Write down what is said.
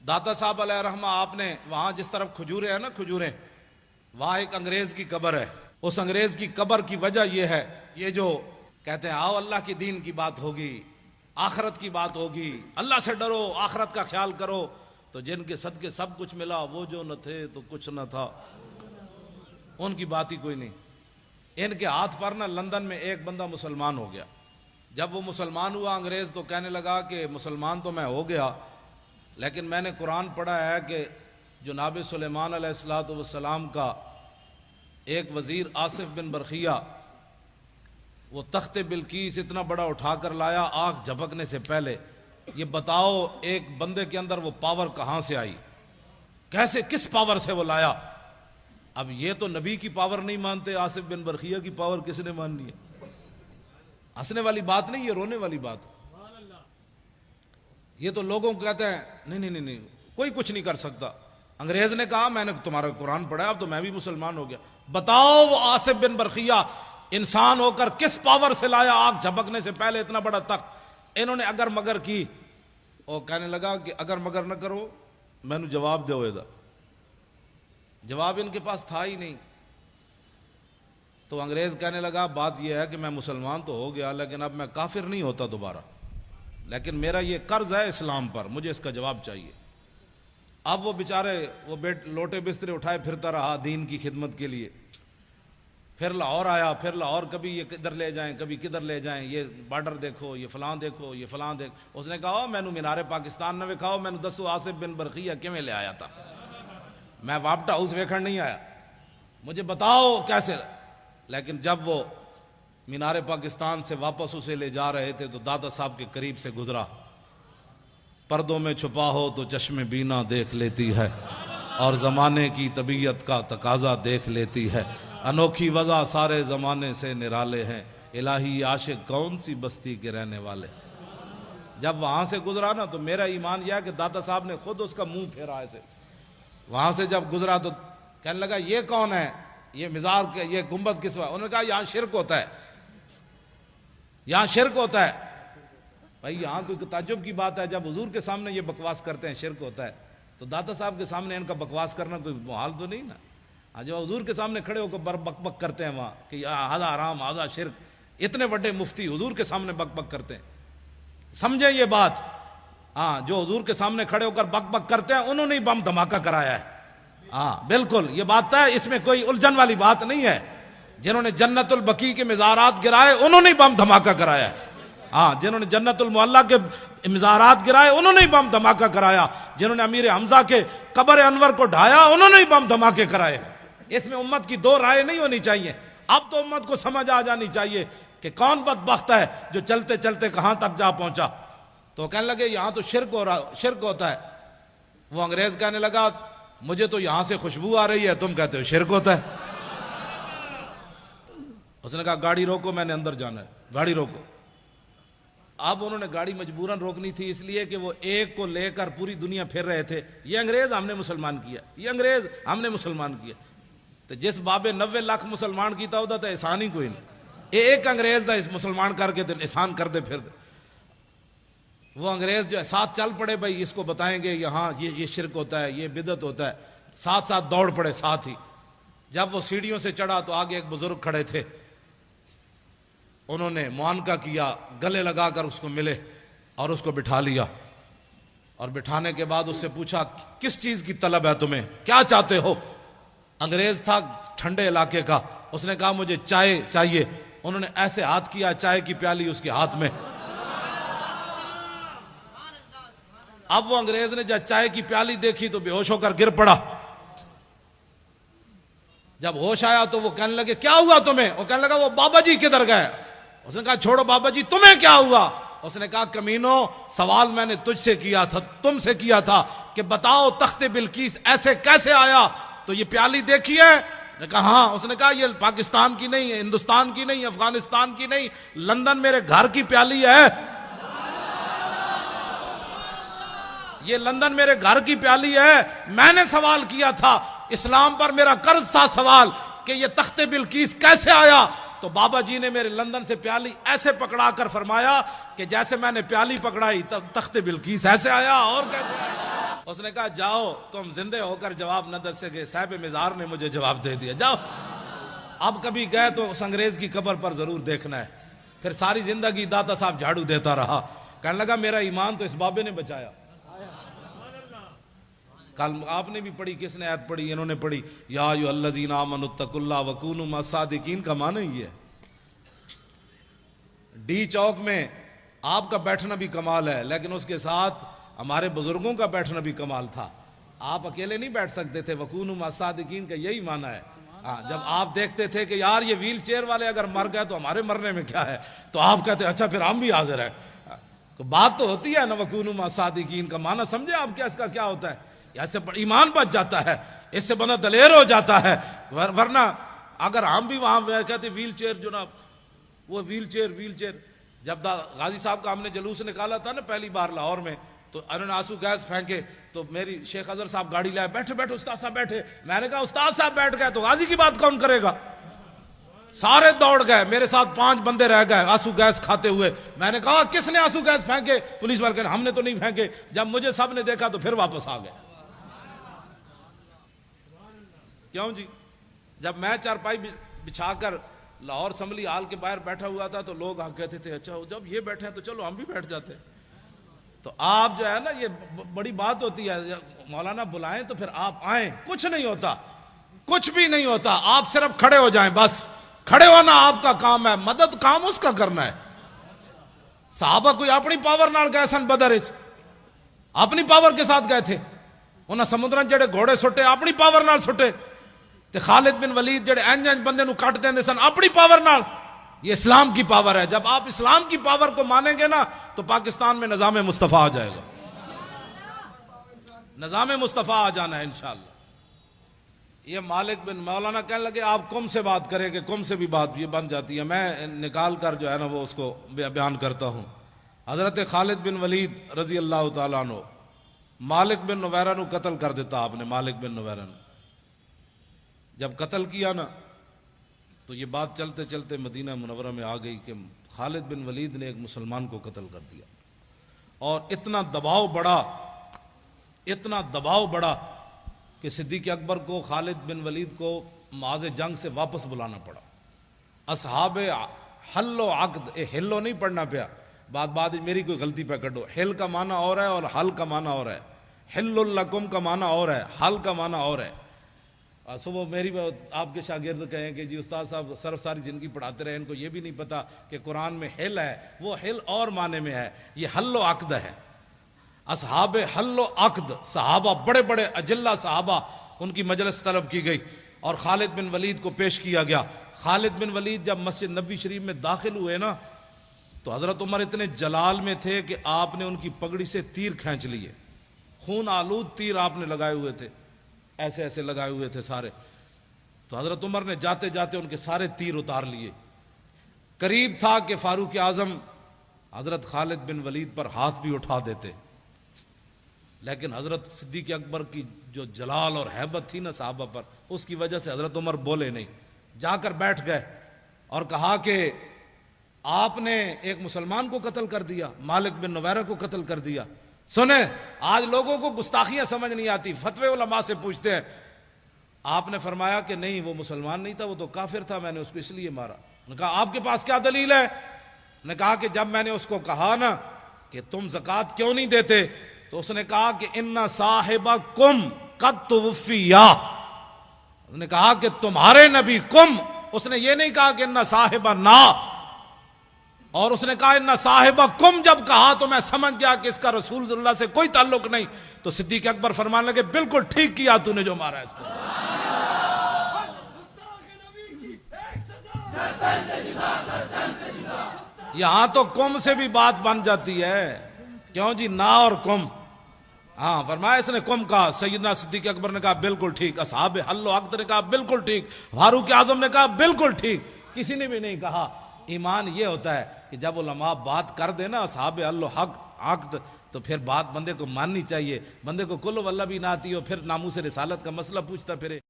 داتا صاحب علیہ رحمہ آپ نے وہاں جس طرف کھجوریں ہیں نا کھجوریں، وہاں ایک انگریز کی قبر ہے. اس انگریز کی قبر کی وجہ یہ ہے، یہ جو کہتے ہیں آؤ اللہ کی دین کی بات ہوگی، آخرت کی بات ہوگی، اللہ سے ڈرو، آخرت کا خیال کرو، تو جن کے صدقے سب کچھ ملا وہ جو نہ تھے تو کچھ نہ تھا، ان کی بات ہی کوئی نہیں. ان کے ہاتھ پر نا لندن میں ایک بندہ مسلمان ہو گیا. جب وہ مسلمان ہوا انگریز تو کہنے لگا کہ مسلمان تو میں ہو گیا، لیکن میں نے قرآن پڑھا ہے کہ جناب سلیمان علیہ الصلوۃ والسلام کا ایک وزیر آصف بن برخیہ وہ تخت بلقیس اتنا بڑا اٹھا کر لایا آنکھ جھپکنے سے پہلے. یہ بتاؤ ایک بندے کے اندر وہ پاور کہاں سے آئی، کیسے کس پاور سے وہ لایا؟ اب یہ تو نبی کی پاور نہیں مانتے، آصف بن برخیہ کی پاور کس نے مان لی؟ ہنسنے والی بات نہیں، یہ رونے والی بات. یہ تو لوگوں کو کہتے ہیں نہیں کوئی کچھ نہیں کر سکتا. انگریز نے کہا میں نے تمہارا قرآن پڑھا اب تو میں بھی مسلمان ہو گیا. بتاؤ وہ آصف بن برخیہ انسان ہو کر کس پاور سے لایا آنکھ جھپکنے سے پہلے اتنا بڑا تخت؟ انہوں نے اگر مگر کی، اور کہنے لگا کہ اگر مگر نہ کرو میں نے جواب دے ہوئے دا. جواب ان کے پاس تھا ہی نہیں. تو انگریز کہنے لگا بات یہ ہے کہ میں مسلمان تو ہو گیا لیکن اب میں کافر نہیں ہوتا دوبارہ، لیکن میرا یہ قرض ہے اسلام پر، مجھے اس کا جواب چاہیے. اب وہ بیچارے وہ لوٹے بسترے اٹھائے پھرتا رہا دین کی خدمت کے لیے. پھر لاہور آیا، پھر لاہور کبھی یہ کدھر لے جائیں کبھی کدھر لے جائیں، یہ بارڈر دیکھو، یہ فلاں دیکھو، یہ فلاں دیکھو. اس نے کہا میں نے مینار پاکستان نہ وکھاؤ، میں نے دسو آصف بن برخیہ کیویں لے آیا تھا، میں واپٹا ہاؤس ویکھن نہیں آیا، مجھے بتاؤ کیسے. لیکن جب وہ مینار پاکستان سے واپس اسے لے جا رہے تھے تو دادا صاحب کے قریب سے گزرا. پردوں میں چھپا ہو تو چشم بینا دیکھ لیتی ہے، اور زمانے کی طبیعت کا تقاضا دیکھ لیتی ہے. انوکھی وضع سارے زمانے سے نرالے ہیں، الہی عاشق کون سی بستی کے رہنے والے. جب وہاں سے گزرا نا تو میرا ایمان یہ ہے کہ داتا صاحب نے خود اس کا منہ پھیرا ایسے. وہاں سے جب گزرا تو کہنے لگا یہ کون ہے، یہ مزار کے یہ گنبد کس وقت؟ انہوں نے کہا یہاں شرک ہوتا ہے، یہاں شرک ہوتا ہے. بھائی یہاں کوئی تعجب کی بات ہے، جب حضور کے سامنے یہ بکواس کرتے ہیں شرک ہوتا ہے، تو داتا صاحب کے سامنے ان کا بکواس کرنا کوئی محال تو نہیں نا. جب حضور کے سامنے کھڑے ہو کر بک بک کرتے ہیں وہاں کہ ہذا حرام ہذا شرک، اتنے بڑے مفتی حضور کے سامنے بک بک کرتے ہیں. سمجھیں یہ بات. ہاں جو حضور کے سامنے کھڑے ہو کر بک بک کرتے ہیں انہوں نے ہی بم دھماکہ کرایا ہے. ہاں بالکل یہ بات ہے، اس میں کوئی الجھن والی بات نہیں ہے. جنہوں نے جنت البقیع کے مزارات گرائے انہوں نے ہی بم دھماکہ کرایا ہے. ہاں جنہوں نے جنت المعلیٰ کے مزارات گرائے انہوں نے ہی بم دھماکہ کرایا. جنہوں نے امیر حمزہ کے قبر انور کو ڈھایا انہوں نے ہی بم دھماکے کرائے. اس میں امت کی دو رائے نہیں ہونی چاہیے. اب تو امت کو سمجھ آ جانی چاہیے کہ کون بدبخت ہے جو چلتے چلتے کہاں تک جا پہنچا. تو کہنے لگے یہاں تو شرک ہوتا ہے. وہ انگریز کہنے لگا مجھے تو یہاں سے خوشبو آ رہی ہے، تم کہتے ہو شرک ہوتا ہے. اس نے کہا گاڑی روکو، میں نے اندر جانا ہے، گاڑی روکو. اب انہوں نے گاڑی مجبوراً روکنی تھی اس لیے کہ وہ ایک کو لے کر پوری دنیا پھر رہے تھے. یہ انگریز ہم نے مسلمان کیا، یہ انگریز ہم نے مسلمان کیا. تو جس بابے 90 لاکھ مسلمان کیتا ہوتا تھا احسان ہی کوئی نہیں. ایک انگریز دا اس مسلمان کر کے احسان کر دے پھر دے. وہ انگریز جو ہے ساتھ چل پڑے، بھائی اس کو بتائیں گے یہاں یہ شرک ہوتا ہے، یہ بدعت ہوتا ہے. ساتھ ساتھ دوڑ پڑے ساتھ ہی. جب وہ سیڑھیوں سے چڑھا تو آگے ایک بزرگ کھڑے تھے. انہوں نے معانقہ کیا، گلے لگا کر اس کو ملے اور اس کو بٹھا لیا. اور بٹھانے کے بعد اس سے پوچھا کس چیز کی طلب ہے تمہیں، کیا چاہتے ہو؟ انگریز تھا ٹھنڈے علاقے کا. اس نے کہا مجھے چائے چاہیے. انہوں نے ایسے ہاتھ کیا، چائے کی پیالی اس کے ہاتھ میں. اب وہ انگریز نے جب چائے کی پیالی دیکھی تو بے ہوش ہو کر گر پڑا. جب ہوش آیا تو وہ کہنے لگے کیا ہوا تمہیں؟ وہ کہنے لگا وہ بابا جی کدھر گئے؟ اس نے کہا چھوڑو بابا جی، تمہیں کیا ہوا؟ اس نے کہا کمینو، سوال میں نے تجھ سے کیا تھا، تم سے کیا تھا کہ بتاؤ تخت بلقیس ایسے کیسے آیا؟ تو یہ پیالی دیکھی ہے؟ نے کہا ہاں. اس نے کہا یہ پاکستان کی نہیں ہے، ہندوستان کی نہیں، افغانستان کی نہیں، لندن میرے گھر کی پیالی ہے. یہ لندن میرے گھر کی پیالی ہے. میں نے سوال کیا تھا، اسلام پر میرا قرض تھا سوال کہ یہ تخت بلقیس کیسے آیا. تو بابا جی نے میرے لندن سے پیالی ایسے پکڑا کر فرمایا کہ جیسے میں نے پیالی پکڑائی تخت بلقیس ایسے آیا. اور کیسے آیا؟ اس نے کہا جاؤ تم زندے ہو کر جواب نہ دے سکے، صاحب مزار نے مجھے جواب دے دیا، جاؤ۔ اب کبھی گئے تو اس انگریز کی قبر پر ضرور دیکھنا ہے۔ پھر ساری زندگی داتا صاحب جھاڑو دیتا رہا، کہنے لگا میرا ایمان تو اس بابے نے بچایا۔ کل آپ نے بھی پڑھی، کس نے آیت پڑھی؟ انہوں نے پڑھی، یا ایھا الذین آمنوا اتقوا اللہ وکونوا مع الصادقین کا معنی یہ ہے۔ ڈی چوک میں آپ کا بیٹھنا بھی کمال ہے، لیکن اس کے ساتھ ہمارے بزرگوں کا بیٹھنا بھی کمال تھا۔ آپ اکیلے نہیں بیٹھ سکتے تھے، وکونوا مع الصادقین کا یہی معنی ہے۔ جب آپ دیکھتے تھے کہ یار یہ ویل چیئر والے اگر مر گئے تو ہمارے مرنے میں کیا ہے، تو آپ کہتے اچھا پھر ہم بھی حاضر ہیں۔ تو بات تو ہوتی ہے نا، وکونوا مع الصادقین کا معنی سمجھے آپ کیا اس کا کیا ہوتا ہے؟ اس سے ایمان بچ جاتا ہے، اس سے بندہ دلیر ہو جاتا ہے۔ ورنہ اگر ہم بھی وہاں کہتے ویل چیئر جناب، وہ ویل چیئر جب غازی صاحب کا ہم نے جلوس نکالا تھا نا پہلی بار لاہور میں، تو انہوں نے آنسو گیس پھینکے، تو میری شیخ اظہر صاحب گاڑی لائے، بیٹھے بیٹھے استاد صاحب بیٹھے۔ میں نے کہا استاد صاحب بیٹھ گئے تو غازی کی بات کون کرے گا؟ سارے دوڑ گئے، میرے ساتھ 5 بندے رہ گئے آنسو گیس کھاتے ہوئے۔ میں نے کہا کس نے آنسو گیس پھینکے؟ پولیس والے کہنے ہم نے تو نہیں پھینکے۔ جب مجھے سب نے دیکھا تو پھر واپس آ گئے۔ کیوں جی؟ جب میں چارپائی بچھا کر لاہور اسمبلی ہال کے باہر بیٹھا ہوا تھا تو لوگ کہتے تھے اچھا جب یہ بیٹھے ہیں تو چلو ہم بھی بیٹھ جاتے ہیں۔ تو آپ جو ہے نا، یہ بڑی بات ہوتی ہے، مولانا بلائیں تو پھر آپ آئیں، کچھ نہیں ہوتا، کچھ بھی نہیں ہوتا، آپ صرف کھڑے ہو جائیں، بس کھڑے ہونا آپ کا کام ہے، مدد کام اس کا کرنا ہے۔ صحابہ کوئی اپنی پاور نال گئے سن بدر وچ، اپنی پاور کے ساتھ گئے تھے، انہاں سمندران جڑے گھوڑے سٹے اپنی پاور نال سٹے، تے خالد بن ولید جڑے انج بندے نو کٹ دیندے سن اپنی پاور نال۔ یہ اسلام کی پاور ہے، جب آپ اسلام کی پاور کو مانیں گے نا تو پاکستان میں نظام مصطفیٰ آ جائے گا، نظام مصطفیٰ آ جانا ہے انشاءاللہ۔ یہ مالک بن مولانا کہنے لگے آپ قم سے بات کریں کہ قم سے بھی بات یہ بن جاتی ہے، میں نکال کر جو ہے نا وہ اس کو بیان کرتا ہوں۔ حضرت خالد بن ولید رضی اللہ تعالیٰ عنہ مالک بن نویرہ نو قتل کر دیتا آپ نے، مالک بن نویرہ نے جب قتل کیا نا تو یہ بات چلتے چلتے مدینہ منورہ میں آ گئی کہ خالد بن ولید نے ایک مسلمان کو قتل کر دیا، اور اتنا دباؤ بڑا کہ صدیق اکبر کو خالد بن ولید کو معاذ جنگ سے واپس بلانا پڑا۔ اصحاب حل و عقد، حلو نہیں پڑھنا پیا، بات میری کوئی غلطی پہ کٹو، حل کا معنی اور ہے اور حل کا معنی اور ہے، حل لکم کا معنی اور ہے، حل کا معنی اور ہے۔ صبح میری آپ کے شاگرد کہیں کہ جی استاد صاحب صرف ساری زندگی پڑھاتے رہے، ان کو یہ بھی نہیں پتا کہ قرآن میں حل ہے، وہ حل اور معنی میں ہے، یہ حل و عقد ہے۔ اصحاب حل و عقد، صحابہ بڑے بڑے اجلہ صحابہ، ان کی مجلس طلب کی گئی اور خالد بن ولید کو پیش کیا گیا۔ خالد بن ولید جب مسجد نبی شریف میں داخل ہوئے نا تو حضرت عمر اتنے جلال میں تھے کہ آپ نے ان کی پگڑی سے تیر کھینچ لیے، خون آلود تیر آپ نے لگائے ہوئے تھے، ایسے ایسے لگائے ہوئے تھے سارے۔ تو حضرت عمر نے جاتے جاتے ان کے سارے تیر اتار لیے۔ قریب تھا کہ فاروق اعظم حضرت خالد بن ولید پر ہاتھ بھی اٹھا دیتے، لیکن حضرت صدیق اکبر کی جو جلال اور ہیبت تھی نا صحابہ پر، اس کی وجہ سے حضرت عمر بولے نہیں، جا کر بیٹھ گئے اور کہا کہ آپ نے ایک مسلمان کو قتل کر دیا، مالک بن نویرہ کو قتل کر دیا۔ سنیں، آج لوگوں کو گستاخیاں سمجھ نہیں آتی، فتوے علماء سے پوچھتے ہیں۔ آپ نے فرمایا کہ نہیں، وہ مسلمان نہیں تھا، وہ تو کافر تھا، میں نے اس کو اس لیے مارا۔ نے کہا آپ کے پاس کیا دلیل ہے؟ نے کہا کہ جب میں نے اس کو کہا نا کہ تم زکوٰۃ کیوں نہیں دیتے تو اس نے کہا کہ ان صاحبکم قد توفیا، اس نے کہا کہ تمہارے نبی کم، اس نے یہ نہیں کہا کہ ان صاحبنا، اور اس نے کہا ان صاحبکم جب کہا تو میں سمجھ گیا کہ اس کا رسول اللہ سے کوئی تعلق نہیں۔ تو صدیق اکبر فرمانے لگے بالکل ٹھیک کیا تو نے جو مارا اس کو۔ یہاں تو کم سے بھی بات بن جاتی ہے، کیوں جی نا اور کم، ہاں فرمایا اس نے کم کہا، سیدنا صدیق اکبر نے کہا بالکل ٹھیک، اصحاب حل و عقد نے کہا بالکل ٹھیک، فاروق اعظم نے کہا بالکل ٹھیک، کسی نے بھی نہیں کہا۔ ایمان یہ ہوتا ہے کہ جب علماء بات کر دے نا اصحاب حل و عقد تو پھر بات بندے کو ماننی چاہیے۔ بندے کو کل واللہ بھی نہ آتی ہو پھر ناموس رسالت کا مسئلہ پوچھتا پھرے۔